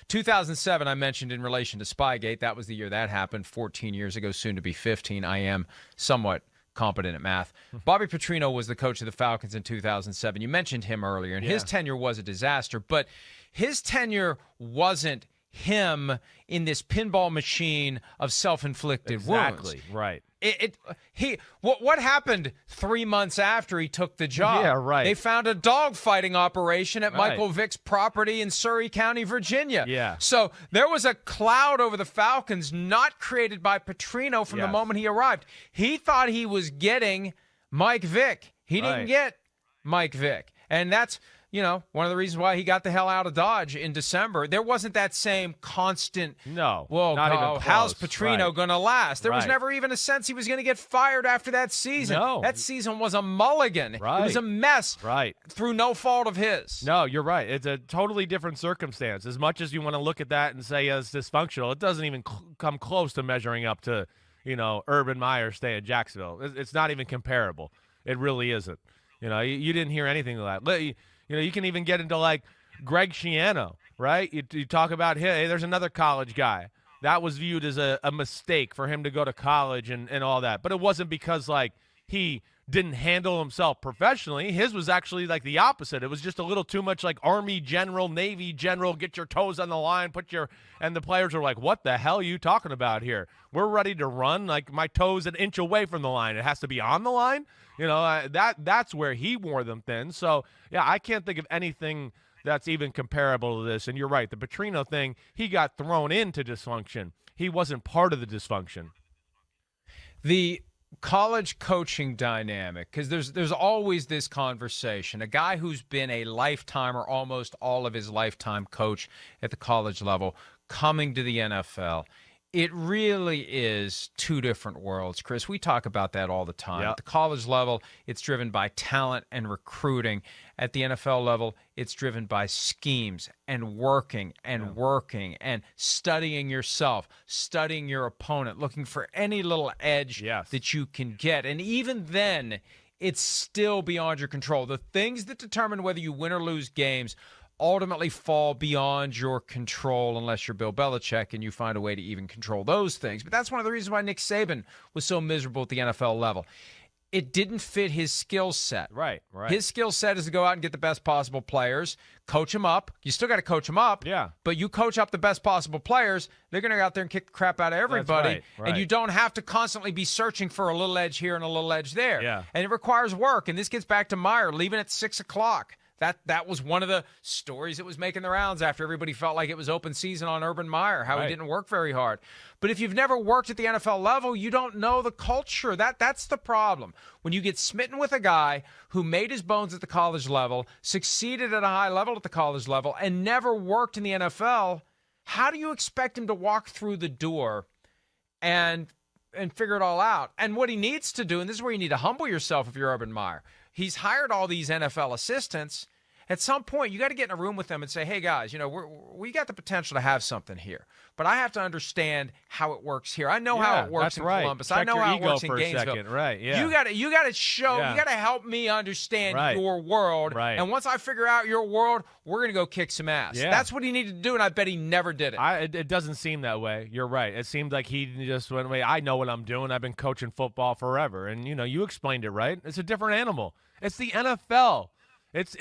2007, I mentioned in relation to Spygate. That was the year that happened, 14 years ago, soon to be 15. I am somewhat competent at math. Bobby Petrino was the coach of the Falcons in 2007. You mentioned him earlier, and his tenure was a disaster, but his tenure wasn't him in this pinball machine of self-inflicted wounds. Exactly, right. What happened 3 months after he took the job? Yeah, right. They found a dogfighting operation at Michael Vick's property in Surrey County, Virginia. Yeah. So there was a cloud over the Falcons not created by Petrino from the moment he arrived. He thought he was getting Mike Vick. He didn't get Mike Vick. And that's, one of the reasons why he got the hell out of Dodge in December. There wasn't that same constant, not even close. How's Petrino going to last? There was Right. never even a sense he was going to get fired after that season. No. That season was a mulligan. Right. It was a mess through no fault of his. No, you're right. It's a totally different circumstance. As much as you want to look at that and say it's dysfunctional, it doesn't even come close to measuring up to, Urban Meyer stay in Jacksonville. It's not even comparable. It really isn't. You didn't hear anything like that. You can even get into like Greg Schiano, right? You talk about, hey, there's another college guy. That was viewed as a mistake for him to go to college and all that. But it wasn't because like he didn't handle himself professionally. His was actually like the opposite. It was just a little too much like Army general, Navy general, get your toes on the line, and the players are like, what the hell are you talking about here? We're ready to run. Like my toes an inch away from the line. It has to be on the line. That's where he wore them thin. So, yeah, I can't think of anything that's even comparable to this. And you're right. The Petrino thing, he got thrown into dysfunction. He wasn't part of the dysfunction. The college coaching dynamic, because there's always this conversation. A guy who's been a lifetime or almost all of his lifetime coach at the college level coming to the NFL. It really is two different worlds, Chris. We talk about that all the time. Yep. At the college level, it's driven by talent and recruiting. At the NFL level, it's driven by schemes and working and studying yourself, studying your opponent, looking for any little edge that you can get. And even then, it's still beyond your control. The things that determine whether you win or lose games ultimately fall beyond your control unless you're Bill Belichick and you find a way to even control those things. But that's one of the reasons why Nick Saban was so miserable at the NFL level. It didn't fit his skill set. Right. His skill set is to go out and get the best possible players, coach them up. You still got to coach them up. Yeah. But you coach up the best possible players, they're going to go out there and kick the crap out of everybody. That's right. And you don't have to constantly be searching for a little edge here and a little edge there. Yeah. And it requires work. And this gets back to Meyer leaving at 6 o'clock. That was one of the stories that was making the rounds after everybody felt like it was open season on Urban Meyer, how he didn't work very hard. But if you've never worked at the NFL level, you don't know the culture. That's the problem. When you get smitten with a guy who made his bones at the college level, succeeded at a high level at the college level, and never worked in the NFL, how do you expect him to walk through the door and figure it all out? And what he needs to do, and this is where you need to humble yourself if you're Urban Meyer, he's hired all these NFL assistants. At some point, you got to get in a room with them and say, hey, guys, we got the potential to have something here. But I have to understand how it works here. I know how it works in Columbus. Check I know your how it ego works in for a Gainesville. second. Right, yeah. You got to show, you got to help me understand your world. Right. And once I figure out your world, we're going to go kick some ass. Yeah. That's what he needed to do, and I bet he never did it. It doesn't seem that way. You're right. It seemed like he just went away. I know what I'm doing. I've been coaching football forever. And, you explained it right. It's a different animal. It's the NFL. It's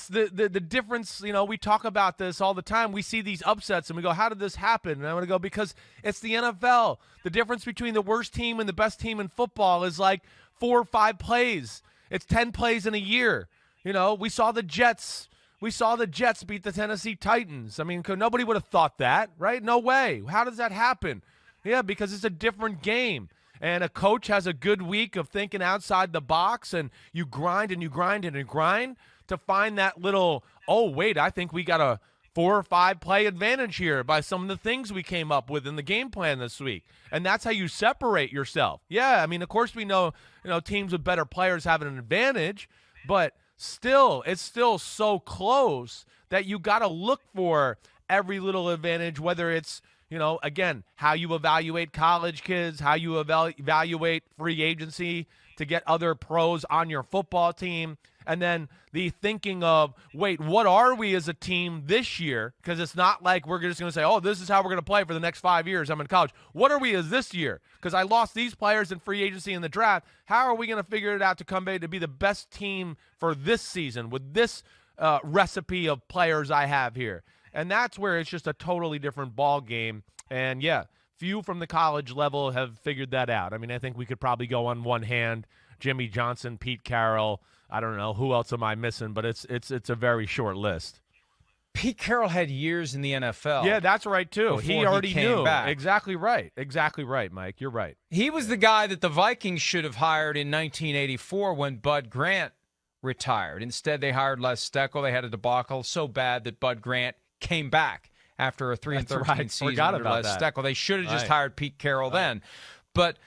the difference. We talk about this all the time. We see these upsets and we go, how did this happen? And I'm going to go, because it's the NFL. The difference between the worst team and the best team in football is like 4 or 5 plays. It's 10 plays in a year. We saw the Jets. We saw the Jets beat the Tennessee Titans. I mean, nobody would have thought that, right? No way. How does that happen? Yeah, because it's a different game. And a coach has a good week of thinking outside the box, and you grind and you grind and you grind to find that little, oh, wait, I think we got a 4 or 5 play advantage here by some of the things we came up with in the game plan this week. And that's how you separate yourself. Yeah, I mean, of course we know, teams with better players have an advantage, but still, it's still so close that you got to look for every little advantage, whether it's, again, how you evaluate college kids, how you evaluate free agency to get other pros on your football team, And then the thinking of, wait, what are we as a team this year? Because it's not like we're just going to say, oh, this is how we're going to play for the next 5 years. I'm in college. What are we as this year? Because I lost these players in free agency in the draft. How are we going to figure it out to come back to be the best team for this season with this recipe of players I have here? And that's where it's just a totally different ball game. And, yeah, few from the college level have figured that out. I mean, I think we could probably go on one hand. Jimmy Johnson, Pete Carroll, I don't know. Who else am I missing? But it's a very short list. Pete Carroll had years in the NFL. Yeah, that's right, too. He already knew. Back. Exactly right. Exactly right, Mike. You're right. He was the guy that the Vikings should have hired in 1984 when Bud Grant retired. Instead, they hired Les Steckel. They had a debacle so bad that Bud Grant came back after a 3-13 season under Les Steckel. They should have just hired Pete Carroll then. But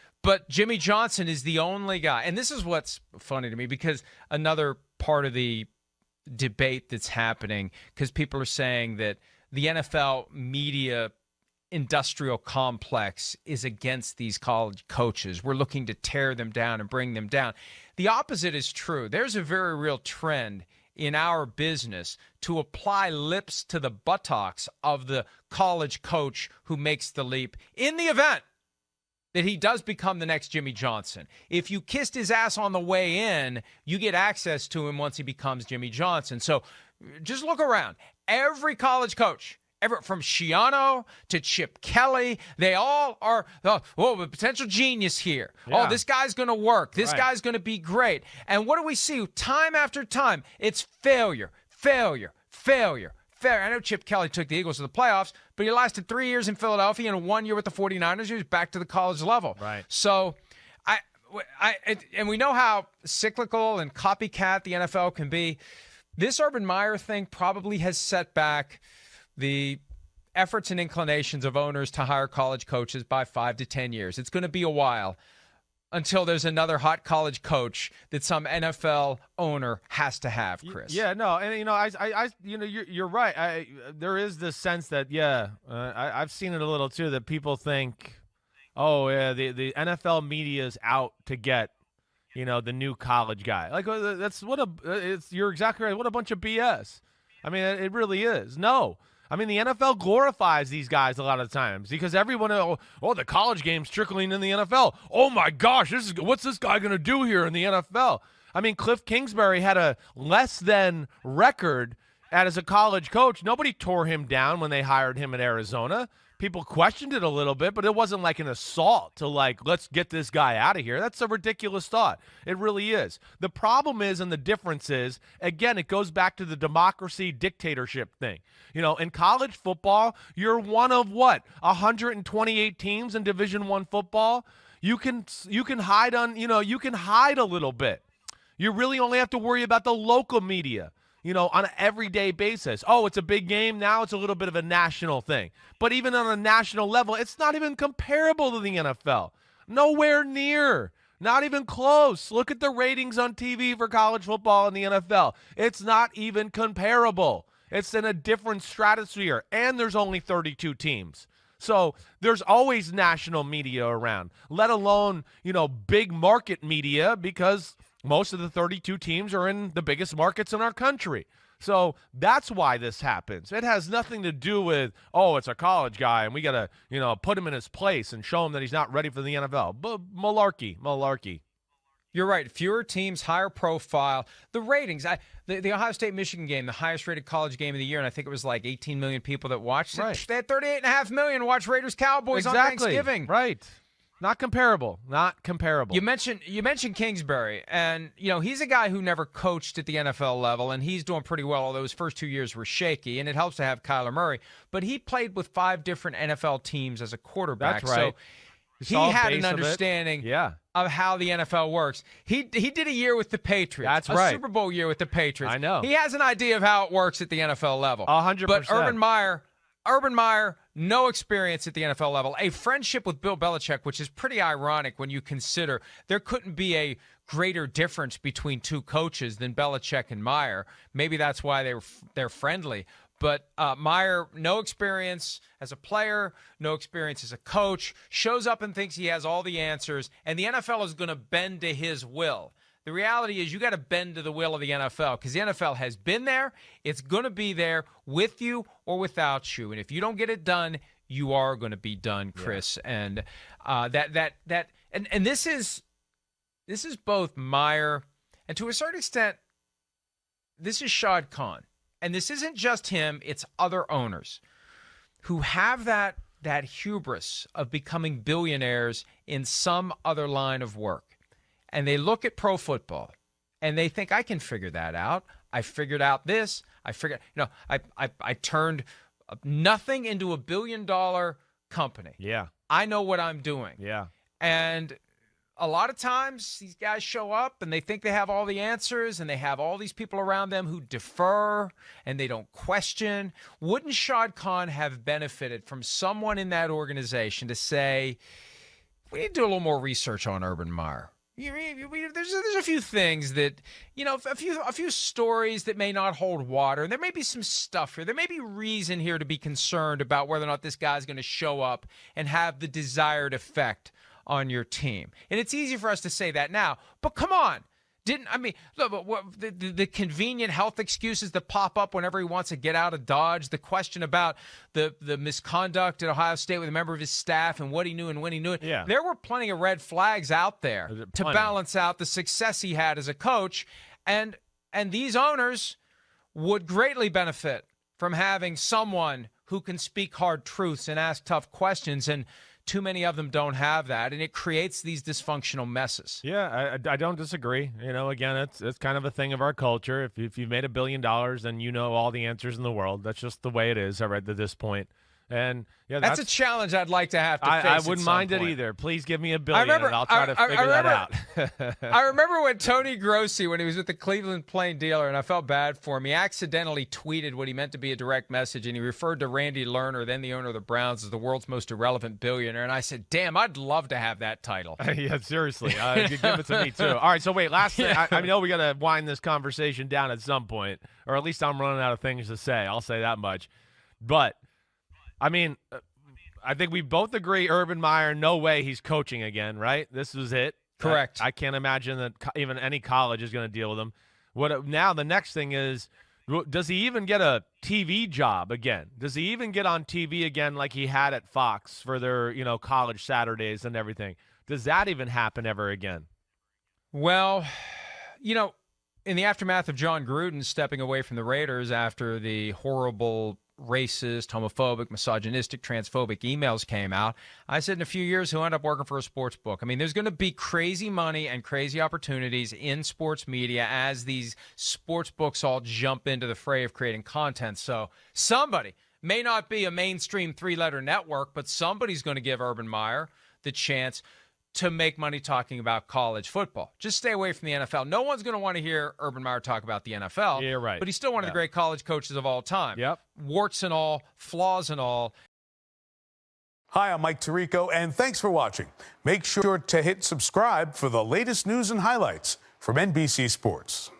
Jimmy Johnson is the only guy. And this is what's funny to me, because another part of the debate that's happening, because people are saying that the NFL media industrial complex is against these college coaches. We're looking to tear them down and bring them down. The opposite is true. There's a very real trend in our business to apply lips to the buttocks of the college coach who makes the leap in the event that he does become the next Jimmy Johnson. If you kissed his ass on the way in, you get access to him once he becomes Jimmy Johnson. So just look around. Every college coach, from Schiano to Chip Kelly, they all are, a potential genius here. Yeah. Oh, this guy's going to work. This guy's going to be great. And what do we see time after time? It's failure. I know Chip Kelly took the Eagles to the playoffs, but he lasted 3 years in Philadelphia and 1 year with the 49ers. He was back to the college level. Right. So, and we know how cyclical and copycat the NFL can be. This Urban Meyer thing probably has set back the efforts and inclinations of owners to hire college coaches by 5 to 10 years. It's going to be a while until there's another hot college coach that some NFL owner has to have, Chris. Yeah, no, and you're right. There is this sense that I've seen it a little too, that people think, oh yeah, the NFL media is out to get the new college guy. Like you're exactly right. What a bunch of BS. I mean, it really is. No. I mean, the NFL glorifies these guys a lot of times because everyone, the college game's trickling in the NFL. Oh, my gosh, what's this guy going to do here in the NFL? I mean, Cliff Kingsbury had a less than record as a college coach. Nobody tore him down when they hired him in Arizona. People questioned it a little bit, but it wasn't like an assault to let's get this guy out of here. That's a ridiculous thought. It really is. The problem is, and the difference is, again, it goes back to the democracy dictatorship thing. In college football, you're one of 128 teams in Division I football. You can hide you can hide a little bit. You really only have to worry about the local media. On an everyday basis. Oh, it's a big game. Now it's a little bit of a national thing. But even on a national level, it's not even comparable to the NFL. Nowhere near. Not even close. Look at the ratings on TV for college football and the NFL. It's not even comparable. It's in a different stratosphere. And there's only 32 teams. So there's always national media around, let alone, big market media, because most of the 32 teams are in the biggest markets in our country. So that's why this happens. It has nothing to do with, it's a college guy and we got to, put him in his place and show him that he's not ready for the NFL. But malarkey. You're right. Fewer teams, higher profile. The ratings. The Ohio State-Michigan game, the highest-rated college game of the year, and I think it was like 18 million people that watched it. Right. They had 38.5 million watch Raiders-Cowboys on Thanksgiving. Right. Not comparable. You mentioned Kingsbury, and he's a guy who never coached at the NFL level, and he's doing pretty well, although his first 2 years were shaky, and it helps to have Kyler Murray. But he played with 5 different NFL teams as a quarterback. That's right. So he had an understanding of how the NFL works. He did a year with the Patriots. That's right. A Super Bowl year with the Patriots. I know. He has an idea of how it works at the NFL level. 100%. But Urban Meyer, no experience at the NFL level. A friendship with Bill Belichick, which is pretty ironic when you consider there couldn't be a greater difference between two coaches than Belichick and Meyer. Maybe that's why they're friendly. But Meyer, no experience as a player, no experience as a coach, shows up and thinks he has all the answers, and the NFL is going to bend to his will. The reality is you got to bend to the will of the NFL because the NFL has been there. It's going to be there with you or without you. And if you don't get it done, you are going to be done, Chris. Yeah. And this is both Meyer and to a certain extent, this is Shad Khan. And this isn't just him, it's other owners who have that hubris of becoming billionaires in some other line of work. And they look at pro football and they think, I can figure that out. I figured out this. I turned nothing into $1 billion company. Yeah. I know what I'm doing. Yeah. And a lot of times these guys show up and they think they have all the answers and they have all these people around them who defer and they don't question. Wouldn't Shad Khan have benefited from someone in that organization to say, we need to do a little more research on Urban Meyer? There's a few things that, a few stories that may not hold water. There may be some stuff here. There may be reason here to be concerned about whether or not this guy's going to show up and have the desired effect on your team. And it's easy for us to say that now, but come on. Look, the convenient health excuses that pop up whenever he wants to get out of Dodge, the question about the misconduct at Ohio State with a member of his staff and what he knew and when he knew it. Yeah. There were plenty of red flags out there to balance out the success he had as a coach. And these owners would greatly benefit from having someone who can speak hard truths and ask tough questions. And too many of them don't have that, and it creates these dysfunctional messes. Yeah, I don't disagree. Again, it's kind of a thing of our culture. If you've made $1 billion, then you know all the answers in the world. That's just the way it is at this point. And yeah, that's a challenge I'd like to have to face. I wouldn't mind it either. Please give me $1 billion, and I'll try to figure that out. I remember when Tony Grossi, when he was with the Cleveland Plain Dealer, and I felt bad for him, he accidentally tweeted what he meant to be a direct message, and he referred to Randy Lerner, then the owner of the Browns, as the world's most irrelevant billionaire. And I said, damn, I'd love to have that title. Yeah, seriously. Give it to me, too. All right, so wait, last thing. I know we got to wind this conversation down at some point, or at least I'm running out of things to say. I'll say that much. But, I think we both agree Urban Meyer, no way he's coaching again, right? This was it. Correct. I can't imagine that even any college is going to deal with him. Now the next thing is, does he even get a TV job again? Does he even get on TV again like he had at Fox for their, college Saturdays and everything? Does that even happen ever again? Well, in the aftermath of John Gruden stepping away from the Raiders after the horrible racist, homophobic, misogynistic, transphobic emails came out, I said in a few years he'll end up working for a sports book. There's going to be crazy money and crazy opportunities in sports media as these sports books all jump into the fray of creating content. So somebody, may not be a mainstream three-letter network, but somebody's going to give Urban Meyer the chance to make money talking about college football. Just stay away from the NFL. No one's going to want to hear Urban Meyer talk about the NFL. Yeah, right. But he's still one of the great college coaches of all time. Yep. Warts and all, flaws and all. Hi, I'm Mike Tirico, and thanks for watching. Make sure to hit subscribe for the latest news and highlights from NBC Sports.